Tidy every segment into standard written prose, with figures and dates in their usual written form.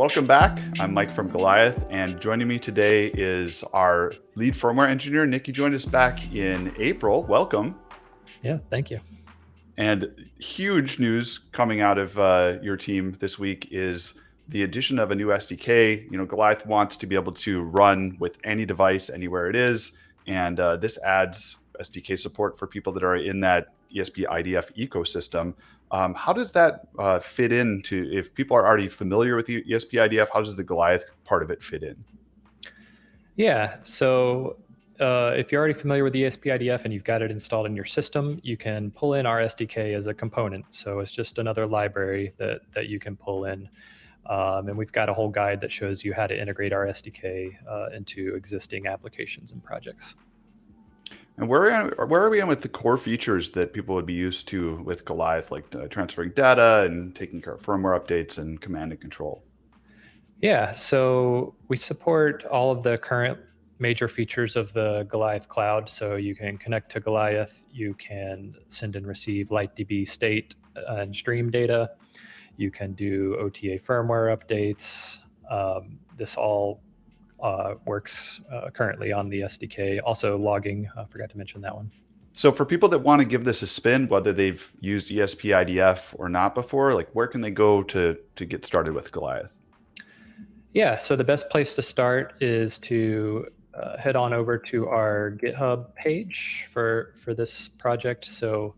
Welcome back. I'm Mike from Golioth, and joining me today is our lead firmware engineer, Nick. You joined us back in April. Welcome. Yeah, thank you. And huge news coming out of your team this week is the addition of a new SDK. Golioth wants to be able to run with any device anywhere it is, and this adds SDK support for people that are in that ESP-IDF ecosystem. How does that fit into, if people are already familiar with the ESP-IDF, how does the Golioth part of it fit in? Yeah, so if you're already familiar with ESP-IDF and you've got it installed in your system, you can pull in our SDK as a component. So it's just another library that you can pull in. And we've got a whole guide that shows you how to integrate our SDK into existing applications and projects. And where are we at with the core features that people would be used to with Golioth, like transferring data and taking care of firmware updates and command and control? Yeah, so we support all of the current major features of the Golioth Cloud. So you can connect to Golioth, you can send and receive LightDB State and stream data, you can do OTA firmware updates. This all works currently on the SDK. Also logging, I forgot to mention that one. So for people that want to give this a spin, whether they've used ESP-IDF or not before, like where can they go to get started with Golioth? Yeah, so the best place to start is to head on over to our GitHub page for this project. So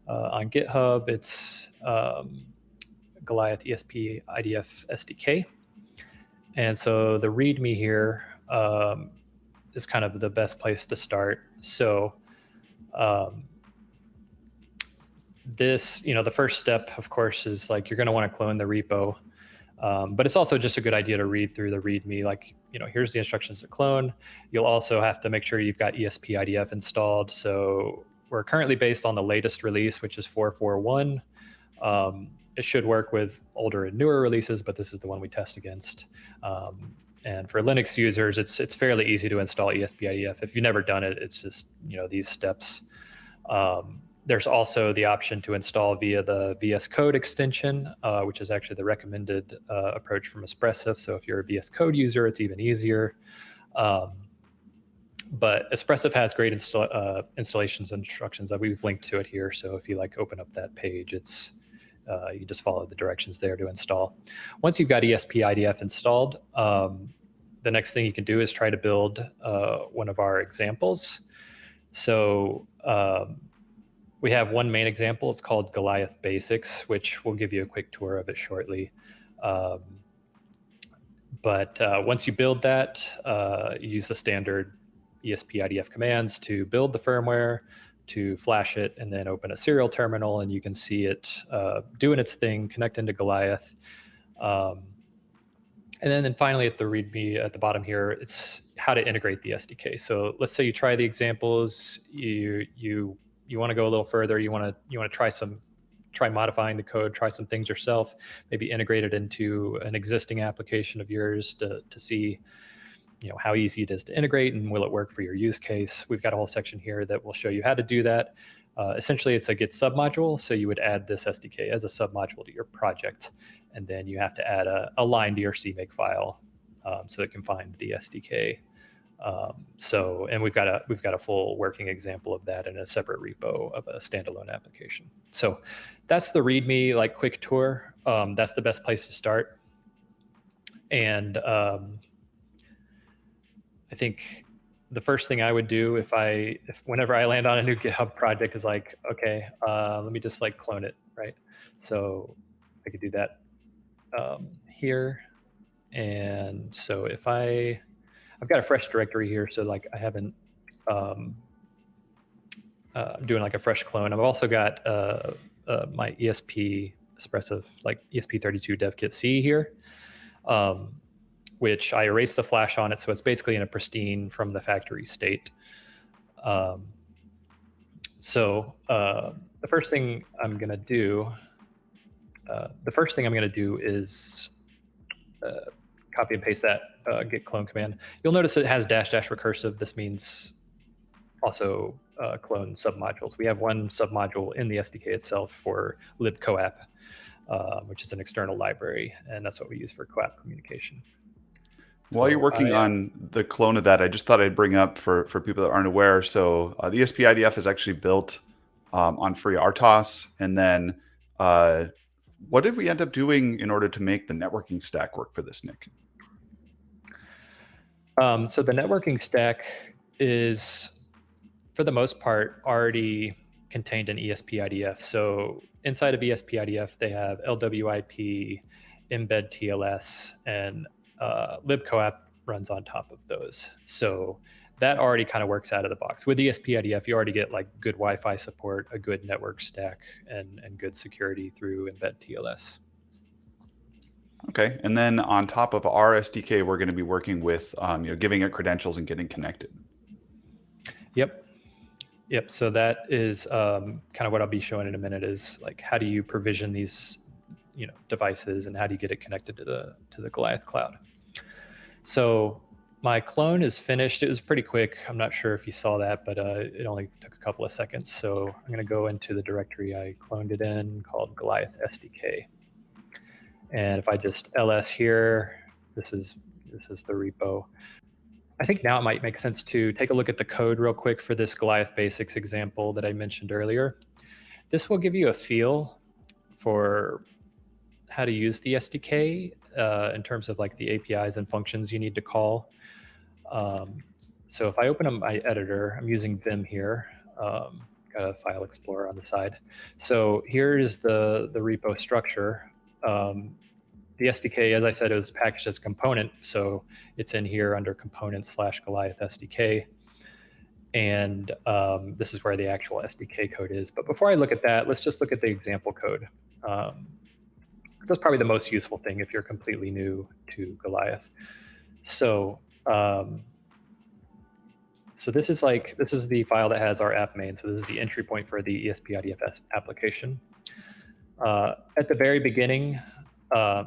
on GitHub, it's Golioth ESP-IDF SDK. And so the README here is kind of the best place to start. So this, the first step, of course, is like you're going to want to clone the repo. But it's also just a good idea to read through the README, like, here's the instructions to clone. You'll also have to make sure you've got ESP-IDF installed. So we're currently based on the latest release, which is 4.4.1. It should work with older and newer releases, but this is the one we test against. And for Linux users, it's fairly easy to install ESP-IDF. If you've never done it, it's just, these steps. There's also the option to install via the VS Code extension, which is actually the recommended approach from Espressif. So if you're a VS Code user, it's even easier. But Espressif has great installations and instructions that we've linked to it here. So if you open up that page, it's you just follow the directions there to install. Once you've got ESP-IDF installed, the next thing you can do is try to build one of our examples. So we have one main example. It's called Golioth Basics, which we'll give you a quick tour of it shortly. But once you build that, you use the standard ESP-IDF commands to build the firmware, to flash it, and then open a serial terminal, and you can see it doing its thing, connect into Golioth. And then finally at the README at the bottom here, it's how to integrate the SDK. So let's say you try the examples, you want to go a little further, you want to try modifying the code, try some things yourself, maybe integrate it into an existing application of yours to see how easy it is to integrate and will it work for your use case. We've got a whole section here that will show you how to do that. Essentially, it's a Git submodule, so you would add this SDK as a submodule to your project, and then you have to add a line to your CMake file so it can find the SDK. And we've got a full working example of that in a separate repo of a standalone application. So that's the README quick tour. That's the best place to start. And I think the first thing I would do if whenever I land on a new GitHub project is okay, let me just clone it, right? So I could do that here. And so if I've got a fresh directory here, so I haven't, I'm doing a fresh clone. I've also got my ESP Espressif, ESP32 devkit C here, which I erased the flash on it. So it's basically in a pristine from the factory state. So the first thing I'm going to do, is copy and paste that git clone command. You'll notice it has -- recursive. This means also clone submodules. We have one submodule in the SDK itself for libcoap. which is an external library, and that's what we use for co-app communication. While you're working on the clone of that, I just thought I'd bring up for people that aren't aware. So the ESP-IDF is actually built on FreeRTOS. And then what did we end up doing in order to make the networking stack work for this, Nick? So the networking stack is, for the most part, already contained in ESP-IDF. So inside of ESP-IDF, they have LWIP, embed TLS, and libcoap runs on top of those. So that already kind of works out of the box. With ESP-IDF, you already get like good Wi-Fi support, a good network stack, and good security through embed TLS. Okay, and then on top of our SDK, we're going to be working with giving it credentials and getting connected. Yep. So that is kind of what I'll be showing in a minute. Is like, how do you provision these devices, and how do you get it connected to the Golioth Cloud? So my clone is finished. It was pretty quick. I'm not sure if you saw that, but it only took a couple of seconds. So I'm going to go into the directory I cloned it in, called Golioth SDK. And if I just ls here, this is the repo. I think now it might make sense to take a look at the code real quick for this Golioth Basics example that I mentioned earlier. This will give you a feel for how to use the SDK in terms of like the APIs and functions you need to call. So if I open up my editor, I'm using Vim here. Got a file explorer on the side. So here's the repo structure. The SDK, as I said, it was packaged as a component. So it's in here under components/Golioth SDK. And this is where the actual SDK code is. But before I look at that, let's just look at the example code. That's probably the most useful thing if you're completely new to Golioth. So, so this is the file that has our app main. So this is the entry point for the ESP-IDF application. At the very beginning,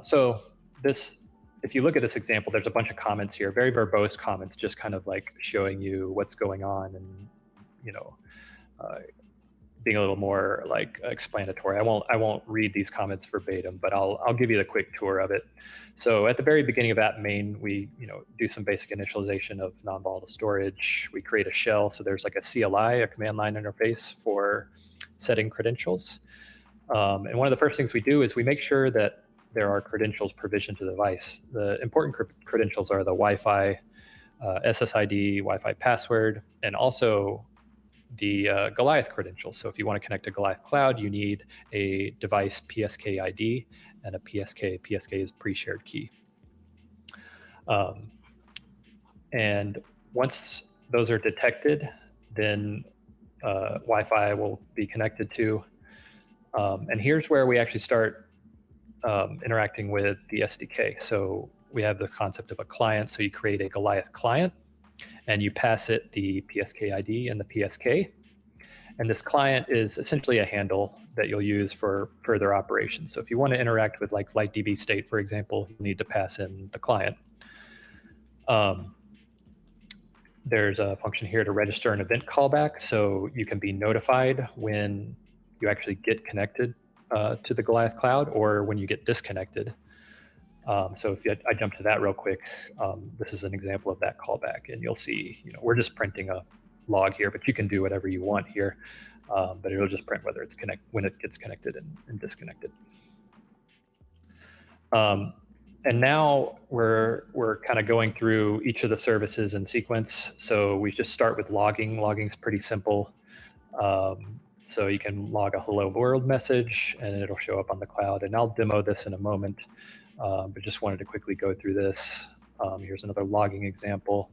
so this, if you look at this example, there's a bunch of comments here, very verbose comments, just kind of like showing you what's going on and, being a little more like explanatory. I won't read these comments verbatim, but I'll give you the quick tour of it. So at the very beginning of app main, we do some basic initialization of non-volatile storage. We create a shell. So there's like a CLI, a command line interface for setting credentials. And one of the first things we do is we make sure that there are credentials provisioned to the device. The important credentials are the Wi-Fi, SSID, Wi-Fi password, and also the Golioth credentials. So if you want to connect to Golioth Cloud, you need a device PSK ID and a PSK. PSK is pre-shared key. And once those are detected, then Wi-Fi will be connected to. And here's where we actually start interacting with the SDK. So we have the concept of a client. So you create a Golioth client, and you pass it the PSK ID and the PSK. And this client is essentially a handle that you'll use for further operations. So if you want to interact with like LightDB State, for example, you need to pass in the client. There's a function here to register an event callback. So you can be notified when you actually get connected to the Golioth Cloud or when you get disconnected. So if I jump to that real quick, this is an example of that callback, and you'll see, we're just printing a log here, but you can do whatever you want here. But it'll just print whether it's when it gets connected and disconnected. And now we're kind of going through each of the services in sequence. So we just start with logging. Logging's pretty simple. So you can log a hello world message, and it'll show up on the cloud. And I'll demo this in a moment. But just wanted to quickly go through this. Here's another logging example.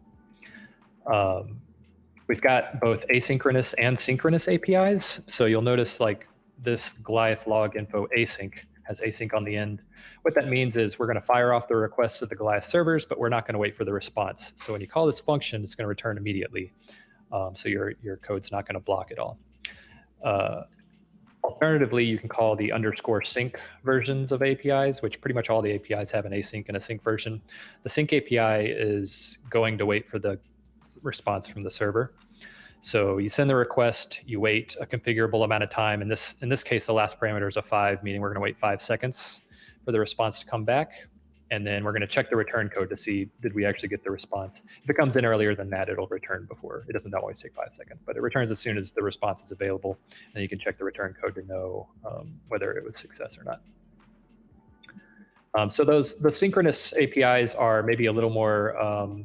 We've got both asynchronous and synchronous APIs. So you'll notice like this Golioth log info async has async on the end. What that means is we're going to fire off the request to the Golioth servers, but we're not going to wait for the response. So when you call this function, it's going to return immediately. So your code's not going to block it all. Alternatively, you can call the _sync versions of APIs, which pretty much all the APIs have an async and a sync version. The sync API is going to wait for the response from the server. So you send the request, you wait a configurable amount of time. In this case, the last parameter is a 5, meaning we're going to wait 5 seconds for the response to come back. And then we're going to check the return code to see, did we actually get the response? If it comes in earlier than that, it'll return before. It doesn't always take 5 seconds, but it returns as soon as the response is available. And you can check the return code to know whether it was success or not. So the synchronous APIs are maybe a little more,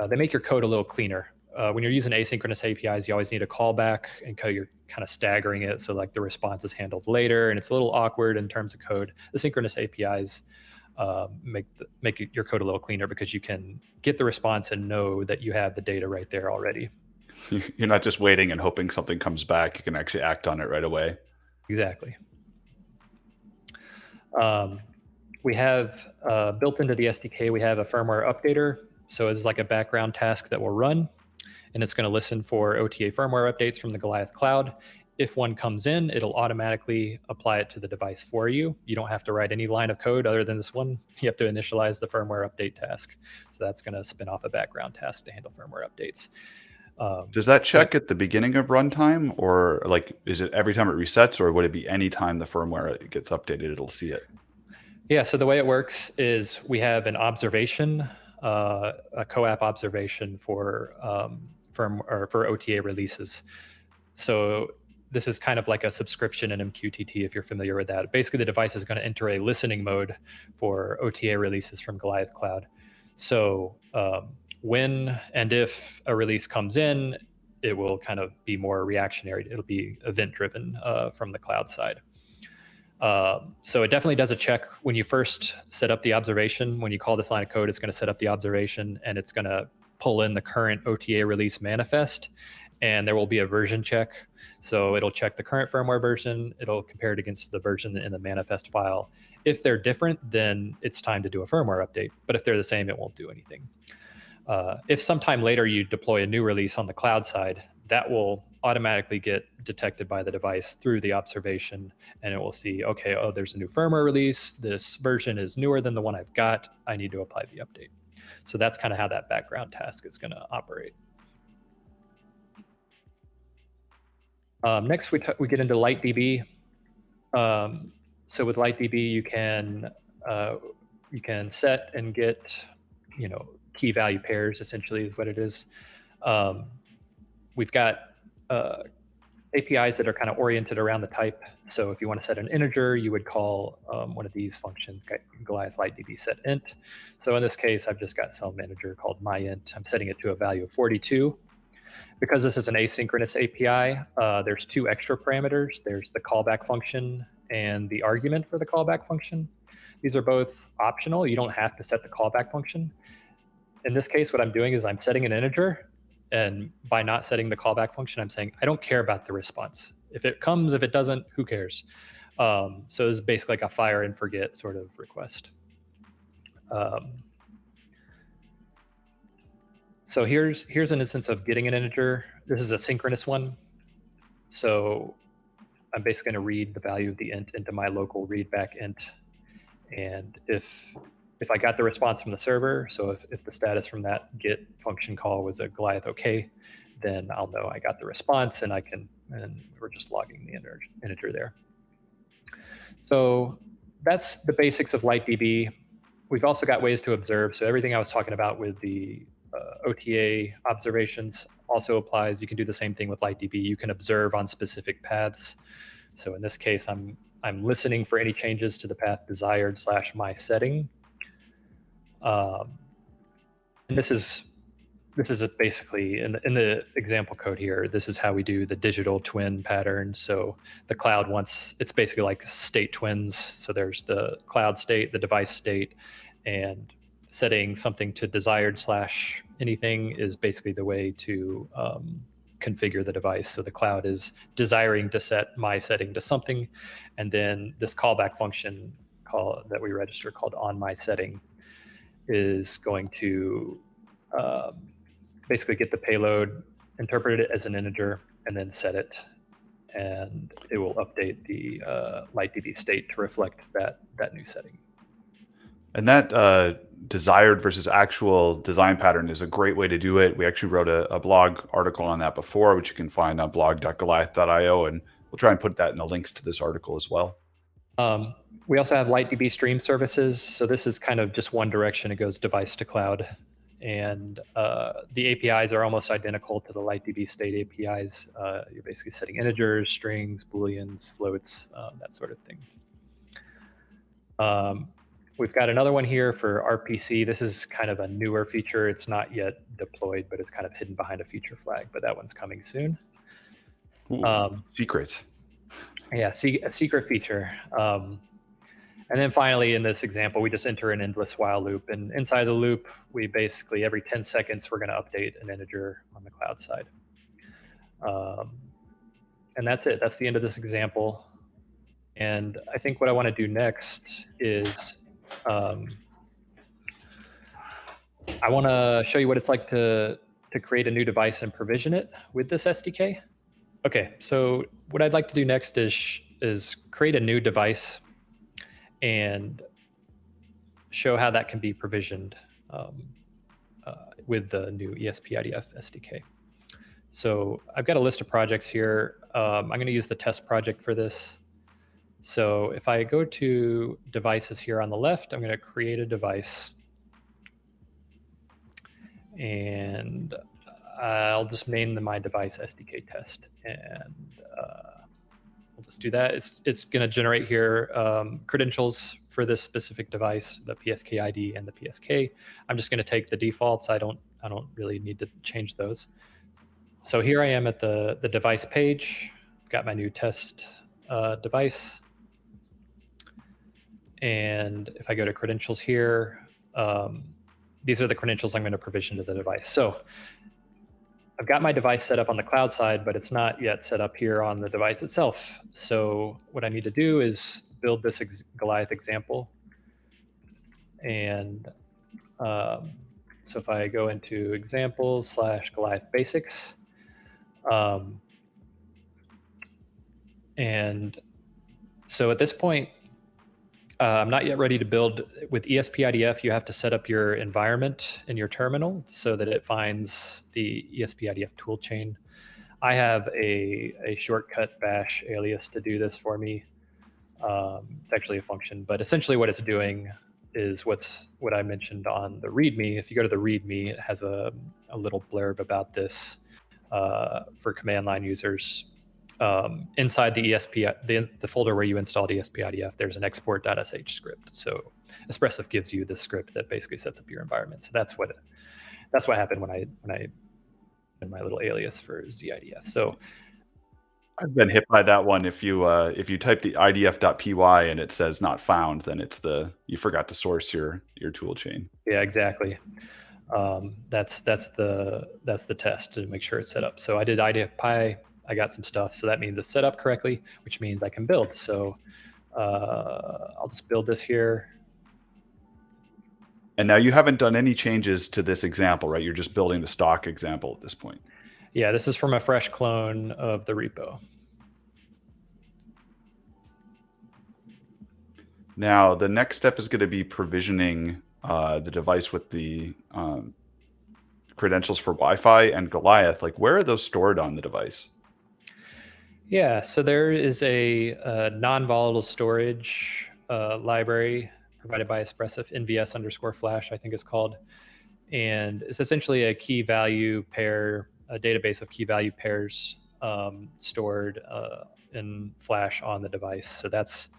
they make your code a little cleaner. When you're using asynchronous APIs, you always need a callback, and you're kind of staggering it, so like the response is handled later, and it's a little awkward in terms of code. The synchronous APIs make your code a little cleaner because you can get the response and know that you have the data right there already. You're not just waiting and hoping something comes back. You can actually act on it right away. Exactly. We have built into the SDK, we have a firmware updater. So it's like a background task that will run, and it's going to listen for OTA firmware updates from the Golioth Cloud. If one comes in, it'll automatically apply it to the device for you. You don't have to write any line of code other than this one. You have to initialize the firmware update task. So that's going to spin off a background task to handle firmware updates. Does that check at the beginning of runtime, or like, is it every time it resets, or would it be any time the firmware gets updated, it'll see it? Yeah, so the way it works is we have an observation, a co-app observation for OTA releases. So this is kind of like a subscription in MQTT, if you're familiar with that. Basically, the device is going to enter a listening mode for OTA releases from Golioth Cloud. So when and if a release comes in, it will kind of be more reactionary. It'll be event-driven from the cloud side. So it definitely does a check when you first set up the observation. When you call this line of code, it's going to set up the observation, and it's going to pull in the current OTA release manifest, and there will be a version check. So it'll check the current firmware version. It'll compare it against the version in the manifest file. If they're different, then it's time to do a firmware update. But if they're the same, it won't do anything. If sometime later you deploy a new release on the cloud side, that will automatically get detected by the device through the observation, and it will see, okay, oh, there's a new firmware release. This version is newer than the one I've got. I need to apply the update. So that's kind of how that background task is going to operate. Next, we get into LightDB. So with LightDB, you can set and get, key value pairs, essentially is what it is. We've got APIs that are kind of oriented around the type. So if you want to set an integer, you would call one of these functions, Golioth LightDB set int. So in this case, I've just got some integer called myint. I'm setting it to a value of 42. Because this is an asynchronous API, there's 2 extra parameters. There's the callback function and the argument for the callback function. These are both optional. You don't have to set the callback function. In this case, what I'm doing is I'm setting an integer, and by not setting the callback function, I'm saying I don't care about the response. If it comes, if it doesn't, who cares? So it's basically like a fire and forget sort of request. So here's an instance of getting an integer. This is a synchronous one. So I'm basically going to read the value of the int into my local readback int. And if I got the response from the server, so if the status from that get function call was a Golioth OK, then I'll know I got the response, and we're just logging the integer there. So that's the basics of LightDB. We've also got ways to observe. So everything I was talking about with the OTA observations also applies. You can do the same thing with LightDB. You can observe on specific paths. So in this case, I'm listening for any changes to the path desired / my setting. And this is basically in the example code here. This is how we do the digital twin pattern. So the cloud wants, it's basically like state twins. So there's the cloud state, the device state, and setting something to desired / anything is basically the way to configure the device. So the cloud is desiring to set my setting to something, and then this callback function that we register called onMySetting is going to basically get the payload, interpret it as an integer, and then set it, and it will update the LightDB state to reflect that new setting. And that desired versus actual design pattern is a great way to do it. We actually wrote a blog article on that before, which you can find on blog.goliath.io, and we'll try and put that in the links to this article as well. We also have LightDB stream services. So this is kind of just one direction. It goes device to cloud. And the APIs are almost identical to the LightDB State APIs. You're basically setting integers, strings, booleans, floats, that sort of thing. We've got another one here for RPC. This is kind of a newer feature. It's not yet deployed, but it's kind of hidden behind a feature flag, but that one's coming soon. Ooh, secret. Yeah, a secret feature. And then finally, in this example, we just enter an endless while loop. And inside the loop, we basically, every 10 seconds, we're going to update an integer on the cloud side. And that's it. That's the end of this example. And I think what I want to do next is I want to show you what it's like to create a new device and provision it with this SDK. Okay, so what I'd like to do next is create a new device and show how that can be provisioned with the new ESP-IDF SDK. So I've got a list of projects here. I'm going to use the test project for this. So if I go to devices here on the left, I'm going to create a device. And I'll just name my device SDK test. And we'll just do that. It's going to generate here credentials for this specific device, the PSK ID and the PSK. I'm just going to take the defaults. I don't really need to change those. So here I am at the device page. I've got my new test device. And if I go to credentials here, these are the credentials I'm going to provision to the device. So I've got my device set up on the cloud side, but it's not yet set up here on the device itself. So what I need to do is build this Golioth example. And so if I go into examples / Golioth basics, and so at this point, I'm not yet ready to build. With ESP-IDF, you have to set up your environment in your terminal so that it finds the ESP-IDF toolchain. I have a shortcut bash alias to do this for me. It's actually a function, but essentially what it's doing is what I mentioned on the README. If you go to the README, it has a little blurb about this for command line users. Inside the the folder where you installed ESP-IDF, there's an export.sh script. So Espressif gives you this script that basically sets up your environment. So that's what happened when I in my little alias for ZIDF. So I've been hit by that one. If you type the idf.py and it says not found, then it's you forgot to source your tool chain. Yeah, exactly. That's the test to make sure it's set up. So I did idf.py. I got some stuff, so that means it's set up correctly, which means I can build. So I'll just build this here. And now you haven't done any changes to this example, right? You're just building the stock example at this point. Yeah, this is from a fresh clone of the repo. Now, the next step is going to be provisioning the device with the credentials for Wi-Fi and Golioth. Like, where are those stored on the device? Yeah, so there is a non-volatile storage library provided by Espressif, NVS_flash, I think it's called. And it's essentially a key value pair, a database of key value pairs stored in Flash on the device. So that's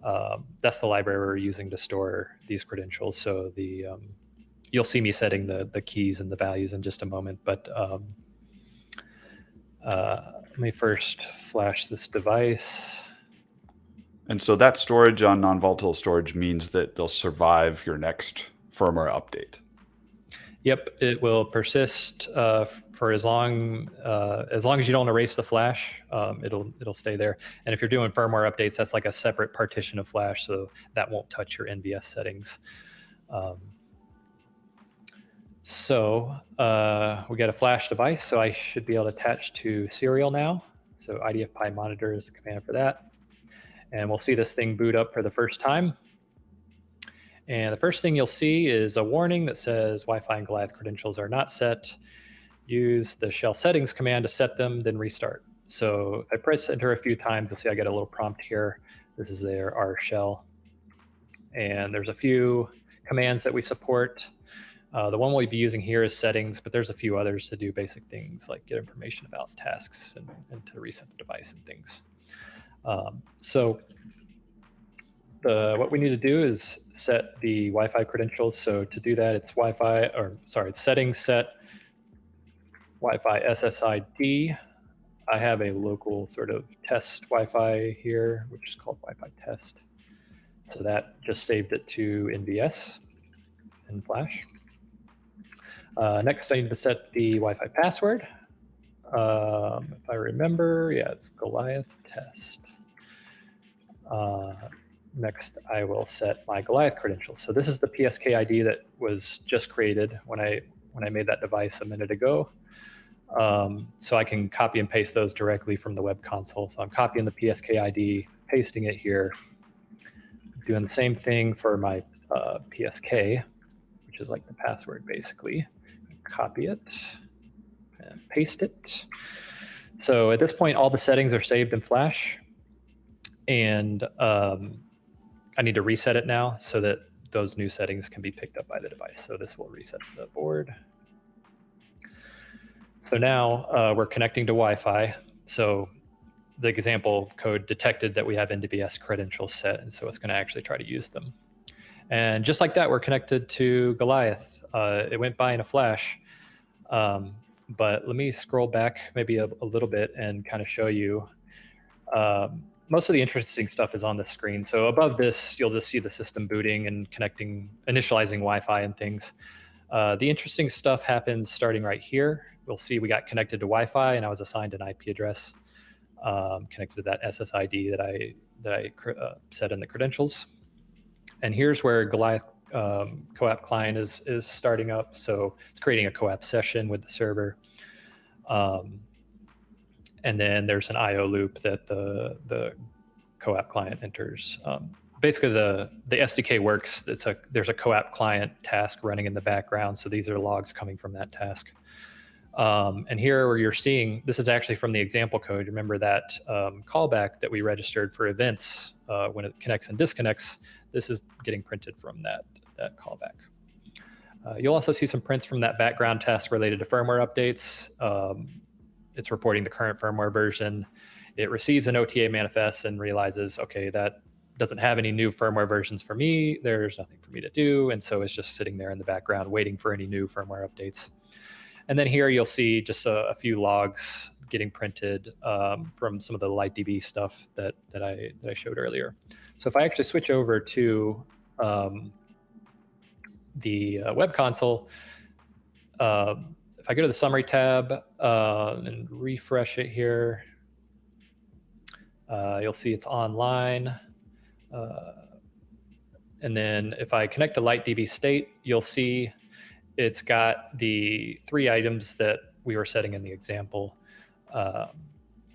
the library we're using to store these credentials. So you'll see me setting the keys and the values in just a moment, but let me first flash this device. And so that storage on non-volatile storage means that they'll survive your next firmware update. Yep, it will persist for as long as you don't erase the flash. It'll stay there. And if you're doing firmware updates, that's like a separate partition of flash, so that won't touch your NVS settings. So we got a flash device, so I should be able to attach to serial now. So idf.py monitor is the command for that. And we'll see this thing boot up for the first time. And the first thing you'll see is a warning that says Wi-Fi and Golioth credentials are not set. Use the shell settings command to set them, then restart. So if I press enter a few times, you'll see I get a little prompt here. This is our shell. And there's a few commands that we support. The one we'll be using here is settings, but there's a few others to do basic things like get information about tasks and to reset the device and things. What we need to do is set the Wi-Fi credentials. So to do that, it's it's settings set Wi-Fi SSID. I have a local sort of test Wi-Fi here, which is called Wi-Fi test. So that just saved it to NVS in Flash. Next, I need to set the Wi-Fi password. If I remember, yeah, it's Golioth test. Next, I will set my Golioth credentials. So this is the PSK ID that was just created when I made that device a minute ago. So I can copy and paste those directly from the web console. So I'm copying the PSK ID, pasting it here, doing the same thing for my PSK, which is like the password basically. Copy it and paste it. So at this point, all the settings are saved in Flash, and I need to reset it now so that those new settings can be picked up by the device. So this will reset the board. So now we're connecting to Wi-Fi. So the example code detected that we have NVS credentials set, and so it's going to actually try to use them. And just like that, we're connected to Golioth. It went by in a flash, but let me scroll back maybe a little bit and kind of show you. Most of the interesting stuff is on the screen. So above this, you'll just see the system booting and connecting, initializing Wi-Fi and things. The interesting stuff happens starting right here. We'll see we got connected to Wi-Fi, and I was assigned an IP address connected to that SSID that I set in the credentials. And here's where Golioth CoAP client is starting up. So it's creating a CoAP session with the server. And then there's an IO loop that the CoAP client enters. Basically, the SDK works. There's a CoAP client task running in the background. So these are logs coming from that task. And here where you're seeing, this is actually from the example code. Remember that callback that we registered for events when it connects and disconnects. This is getting printed from that callback. You'll also see some prints from that background task related to firmware updates. It's reporting the current firmware version. It receives an OTA manifest and realizes, okay, that doesn't have any new firmware versions for me. There's nothing for me to do. And so it's just sitting there in the background waiting for any new firmware updates. And then here you'll see just a few logs getting printed from some of the LightDB stuff that I showed earlier. So if I actually switch over to the web console, if I go to the summary tab and refresh it here, you'll see it's online. And then if I connect to LightDB State, you'll see it's got the 3 items that we were setting in the example.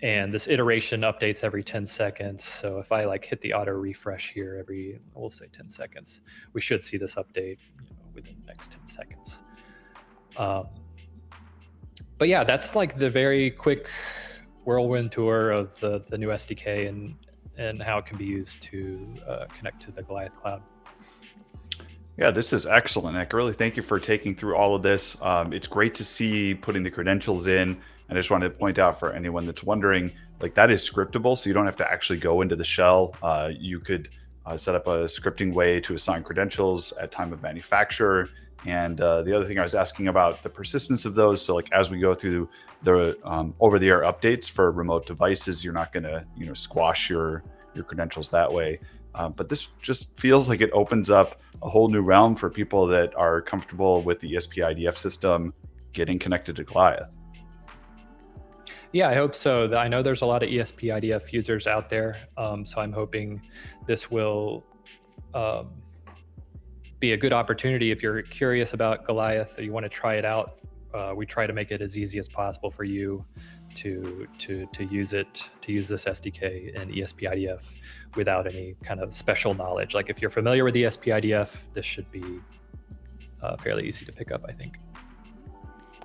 And this iteration updates every 10 seconds. So if I hit the auto refresh here we'll say 10 seconds, we should see this update within the next 10 seconds. But yeah, that's the very quick whirlwind tour of the new SDK and how it can be used to connect to the Golioth Cloud. Yeah, this is excellent, Nick. Really, thank you for taking through all of this. It's great to see putting the credentials in. And I just wanted to point out for anyone that's wondering, that is scriptable, so you don't have to actually go into the shell. You could set up a scripting way to assign credentials at time of manufacture. And the other thing I was asking about the persistence of those. So as we go through the over-the-air updates for remote devices, you're not going to squash your credentials that way. But this just feels like it opens up a whole new realm for people that are comfortable with the ESP-IDF system getting connected to Golioth. Yeah, I hope so. I know there's a lot of ESP-IDF users out there, so I'm hoping this will be a good opportunity if you're curious about Golioth or you want to try it out. We try to make it as easy as possible for you to use it, to use this SDK in ESP-IDF without any kind of special knowledge. Like if you're familiar with ESP-IDF, this should be fairly easy to pick up, I think.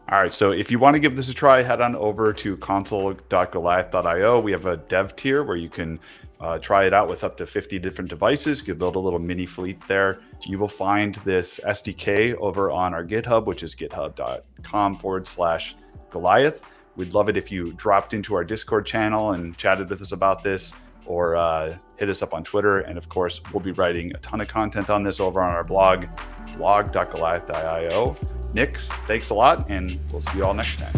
All right, so if you want to give this a try, head on over to console.goliath.io. We have a dev tier where you can try it out with up to 50 different devices. You can build a little mini fleet there. You will find this SDK over on our GitHub, which is github.com/Goliath. We'd love it if you dropped into our Discord channel and chatted with us about this, or hit us up on Twitter. And of course, we'll be writing a ton of content on this over on our blog, blog.goliath.io. Nick, thanks a lot, and we'll see you all next time.